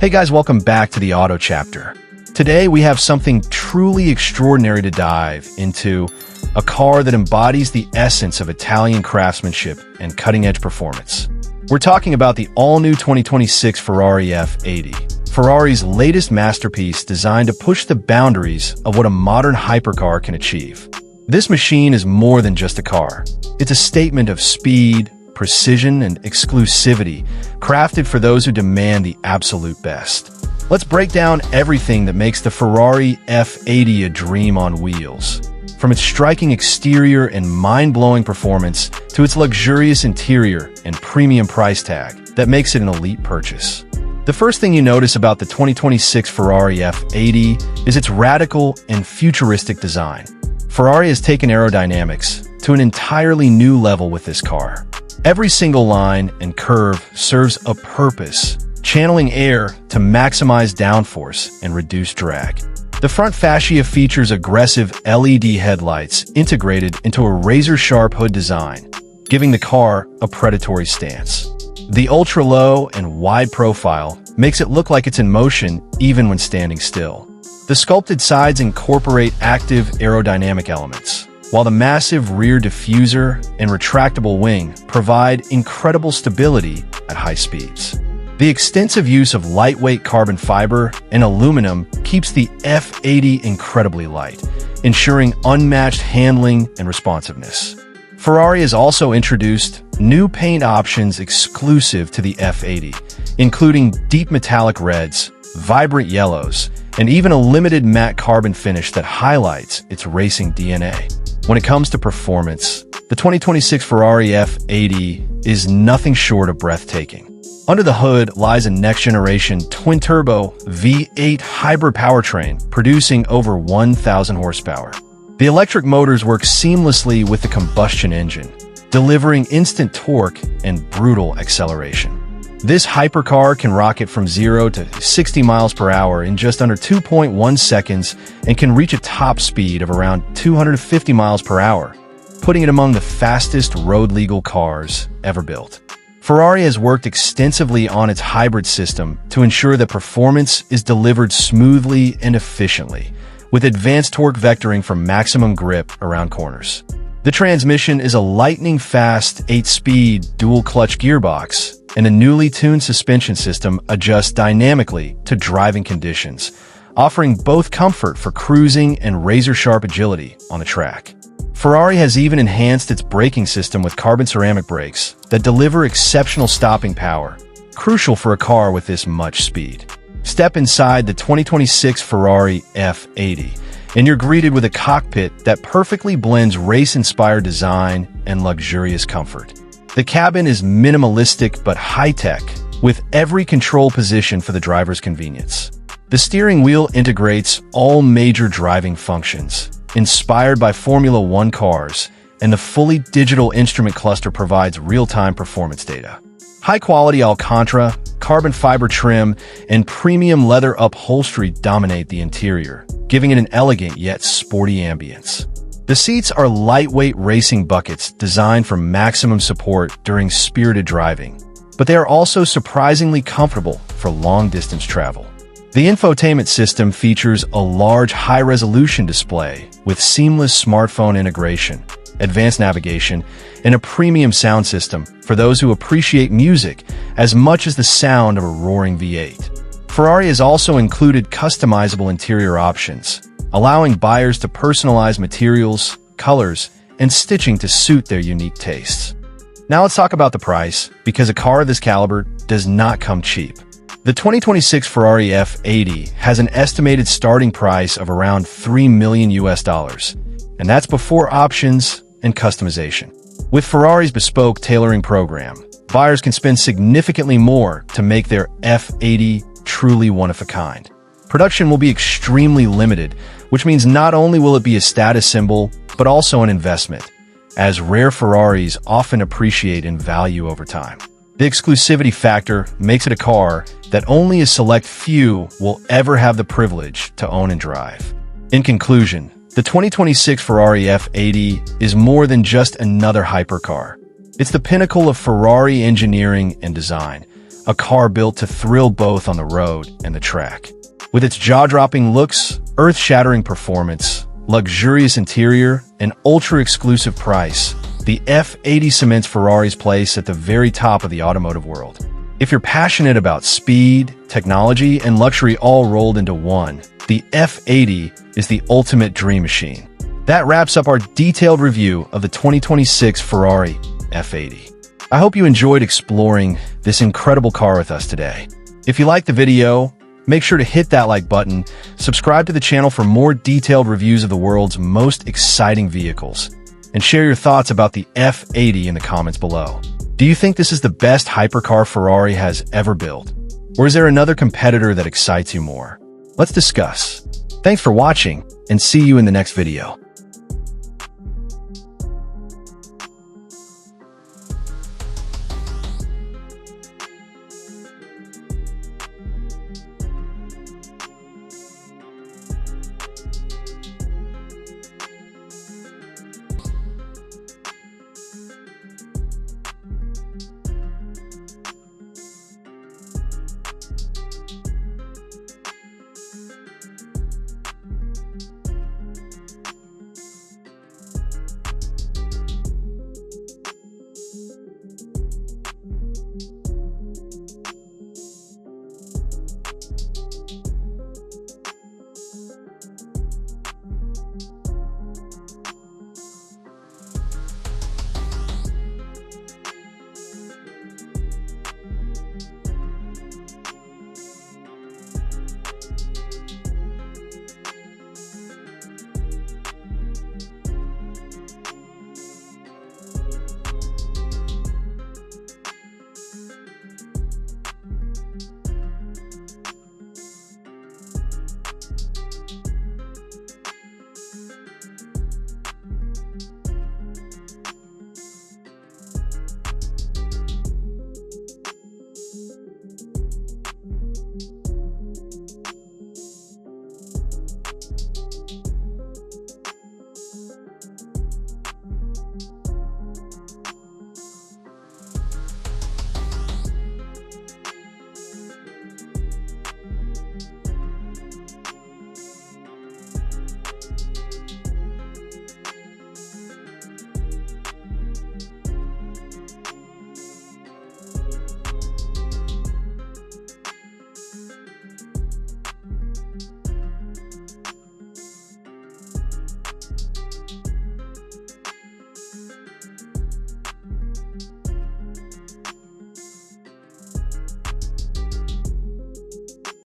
Hey guys, welcome back to the Auto Chapter. Today we have something truly extraordinary to dive into, a car that embodies the essence of Italian craftsmanship and cutting-edge performance. We're talking about the all-new 2026 Ferrari F80, Ferrari's latest masterpiece designed to push the boundaries of what a modern hypercar can achieve. This machine is more than just a car. It's a statement of speed, precision, and exclusivity, crafted for those who demand the absolute best. Let's break down everything that makes the Ferrari F80 a dream on wheels. From its striking exterior and mind-blowing performance to its luxurious interior and premium price tag that makes it an elite purchase. The first thing you notice about the 2026 Ferrari F80 is its radical and futuristic design. Ferrari has taken aerodynamics to an entirely new level with this car. Every single line and curve serves a purpose, channeling air to maximize downforce and reduce drag. The front fascia features aggressive LED headlights integrated into a razor-sharp hood design, giving the car a predatory stance. The ultra-low and wide profile makes it look like it's in motion even when standing still. The sculpted sides incorporate active aerodynamic elements, while the massive rear diffuser and retractable wing provide incredible stability at high speeds. The extensive use of lightweight carbon fiber and aluminum keeps the F80 incredibly light, ensuring unmatched handling and responsiveness. Ferrari has also introduced new paint options exclusive to the F80, including deep metallic reds, vibrant yellows, and even a limited matte carbon finish that highlights its racing DNA. When it comes to performance, the 2026 Ferrari F80 is nothing short of breathtaking. Under the hood lies a next-generation twin-turbo V8 hybrid powertrain producing over 1,000 horsepower. The electric motors work seamlessly with the combustion engine, delivering instant torque and brutal acceleration. This hypercar can rocket from 0 to 60 miles per hour in just under 2.1 seconds and can reach a top speed of around 250 miles per hour, putting it among the fastest road-legal cars ever built. Ferrari has worked extensively on its hybrid system to ensure that performance is delivered smoothly and efficiently, with advanced torque vectoring for maximum grip around corners. The transmission is a lightning-fast 8-speed dual-clutch gearbox, and a newly tuned suspension system adjusts dynamically to driving conditions, offering both comfort for cruising and razor-sharp agility on the track. Ferrari has even enhanced its braking system with carbon ceramic brakes that deliver exceptional stopping power, crucial for a car with this much speed. Step inside the 2026 Ferrari F80, and you're greeted with a cockpit that perfectly blends race-inspired design and luxurious comfort. The cabin is minimalistic but high-tech, with every control position for the driver's convenience. The steering wheel integrates all major driving functions, inspired by Formula One cars, and the fully digital instrument cluster provides real-time performance data. High-quality Alcantara, carbon fiber trim, and premium leather upholstery dominate the interior, giving it an elegant yet sporty ambience. The seats are lightweight racing buckets designed for maximum support during spirited driving, but they are also surprisingly comfortable for long-distance travel. The infotainment system features a large high-resolution display with seamless smartphone integration, advanced navigation, and a premium sound system for those who appreciate music as much as the sound of a roaring V8. Ferrari has also included customizable interior options, allowing buyers to personalize materials, colors, and stitching to suit their unique tastes. Now let's talk about the price, because a car of this caliber does not come cheap. The 2026 Ferrari F80 has an estimated starting price of around $3 million, and that's before options and customization. With Ferrari's bespoke tailoring program, buyers can spend significantly more to make their F80 truly one of a kind. Production will be extremely limited, which means not only will it be a status symbol, but also an investment, as rare Ferraris often appreciate in value over time. The exclusivity factor makes it a car that only a select few will ever have the privilege to own and drive. In conclusion, the 2026 Ferrari F80 is more than just another hypercar. It's the pinnacle of Ferrari engineering and design, a car built to thrill both on the road and the track. With its jaw-dropping looks, earth-shattering performance, luxurious interior, and ultra-exclusive price, the F80 cements Ferrari's place at the very top of the automotive world. If you're passionate about speed, technology, and luxury all rolled into one, the F80 is the ultimate dream machine. That wraps up our detailed review of the 2026 Ferrari F80. I hope you enjoyed exploring this incredible car with us today. If you liked the video, make sure to hit that like button, subscribe to the channel for more detailed reviews of the world's most exciting vehicles, and share your thoughts about the F80 in the comments below. Do you think this is the best hypercar Ferrari has ever built? Or is there another competitor that excites you more? Let's discuss. Thanks for watching, and see you in the next video.